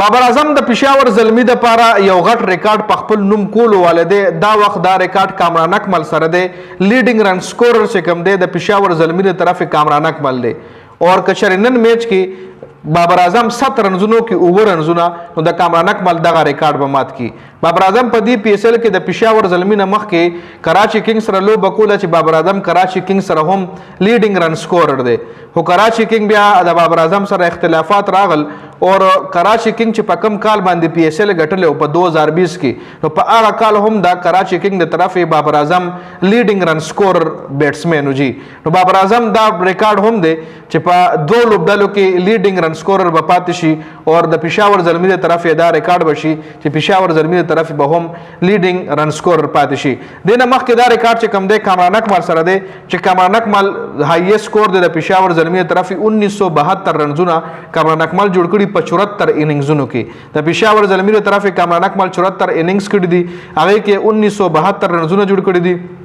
بابر اعظم د پېښور زلمی د پاره یو غټ ریکارډ په خپل نوم کولو والده دا وخت دا ریکارډ کامران اکمل سره دی لیډینګ رن سکورر چې کوم دی د پېښور زلمی د طرف کامران اکمل دی اور کچرنن میچ کې بابر اعظم 7 رنزونو کې اوور رنزونه نو د کامران اکمل دغه ریکارډ به مات کی بابر اعظم په دې پی ایس ایل کې د پېښور زلمی نه مخ کې کراچي کینګز سره لو بکوله چې بابر اعظم کراچي کینګز سره هم لیډینګ رن سکورر دی خو کراچي کینګ بیا د بابر اعظم سره اختلافات راغل اور کراچي کینګ چې په کم کال باندې پی ایس ایل غټل په 2020 کې نو په هغه کال هم دا کراچي کینګ د طرفه بابر اعظم لیډینګ رن سکورر بیټسمن وجي نو بابر اعظم دا ریکارډ هم دی چې په دوه لوبډلو کې لیډینګ رن سکورر به پاتې شي اور د پېښور زلمی د طرفه دا ریکارډ بشي چې پېښور زلمی د طرف به هم لیډینګ رن سکورر پاتې شي دنه مخکې دا ریکارډ چې کم دی کامران اکمل سره دی چې کامران اکمل هایست سکور دی د پېښور زلمی د طرف 1972 رنزونه کامران اکمل جوړ کړي په 74 اننګزونو کې د پېښور زلمی د طرف کامران اکمل 74 اننګز کړي دي هغه کې 1972 رنزونه جوړ کړي دي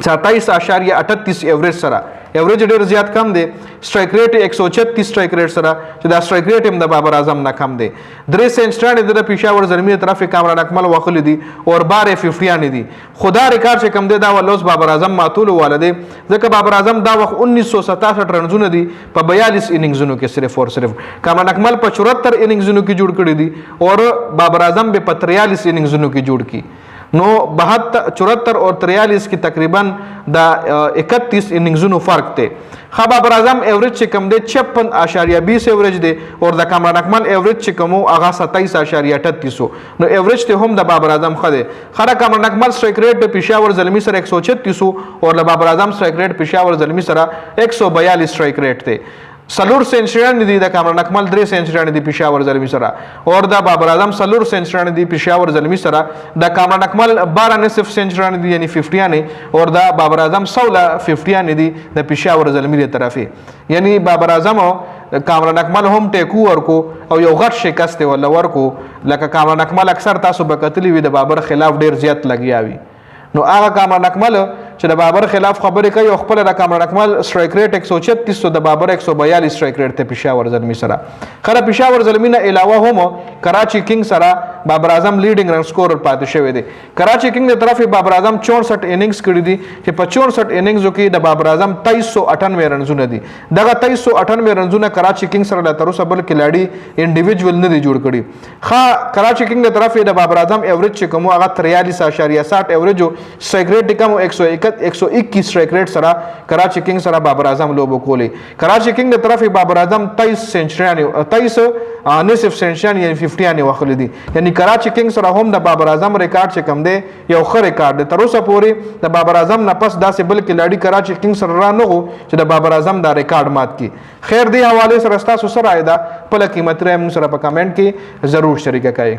27.38 ایوریج سره ایوریج ډیر زیات کم دی سټرایک ریټ 136 سټرایک ریټ سره چې دا سټرایک ریټ هم د بابر اعظم نه کم دی درې سنچریانې د پېښور زلمی د طرف کامران اکمل واخلي دي اور 12 50 دي خدا ریکارډ چې کم دی دا ولوس بابر اعظم ماتول والده ځکه بابر اعظم دا وخت 1967 رنزونه دي په 42 اننګزونو کې صرف اور صرف کامران اکمل په 74 اننګزونو کې جوړ کړي دي اور بابر اعظم به په 43 اننګزونو کې جوړ کړي نو 74 اور 43 کې تقریبا د 31 اننګزونو فرق دی خو بابر اعظم ایوریج چې کم دی 56.20 ایوریج دی اور د کامران اکمل ایوریج چې کوم هغه 27.38 نو ایوریج ته هم د بابر اعظم خده خره کامران اکمل سټرایک ریټ په پېښور زلمی سره 136 اور د بابر اعظم سټرایک ریټ پېښور زلمی سره 142 سټرایک ریټ دی سلور سنچریان دي د کامران اکمل 3 سنچریان دي پېښور زلمی سره اور د بابر اعظم سلور سنچریان دي پېښور زلمی سره د کامران اکمل 12 نصف سنچریان دي یعنی 50 اور د بابر اعظم 16 50 دي د پېښور زلمی له طرفه یعنی بابر اعظم کامران اکمل هم ټیکو ورکو او یو غټ شکست ولا ورکو لکه کامران اکمل اکثر تاسو به کتلی وي د بابر خلاف ډیر زیات لګیاوي نو هغه کامران اکمل چې د بابر خلاف خبرې کوي او خپل د کامران اکمل سټرایک ریټ 136 د بابر 142 سټرایک ریټ ته پېښور زلمی سره خره پېښور زلمی نه علاوه هم کراچي کینګ سره بابر اعظم لیډینګ رن سکورر پاتې شوی دی کراچي کینګ د طرفه بابر اعظم 64 اننګز کړي دي چې په 64 اننګزو کې د بابر اعظم 2398 رنزونه دي دغه 2398 رنزونه کراچي کینګ سره د تر اوسه بل کلاړي انډیویډوال نه دي جوړ کړي خا کراچي کینګ د طرفه د بابر اعظم ایوریج چې کوم هغه 43.60 ایوریج سټرایک ریټ کوم 121 سټرایک ریټ سره کراچي کینګ سره بابر اعظم لوبو کولی کراچي کینګ د طرفه بابر اعظم 23 سنچریان 23 نصف سنچریان یعنی 50 واخلي دي یعنی کراچي کینګ سره هم د بابر اعظم ریکارډ چې کم دی یو ښه ریکارډ دی تر اوسه پورې د بابر اعظم نه پس داسې بل کلاړي کراچي کینګ سره را نه غو چې د بابر اعظم دا ریکارډ مات کی خیر دی حواله سره تاسو سره ایدا په قیمت رې موږ سره په کمنټ کې ضرور شریک کړئ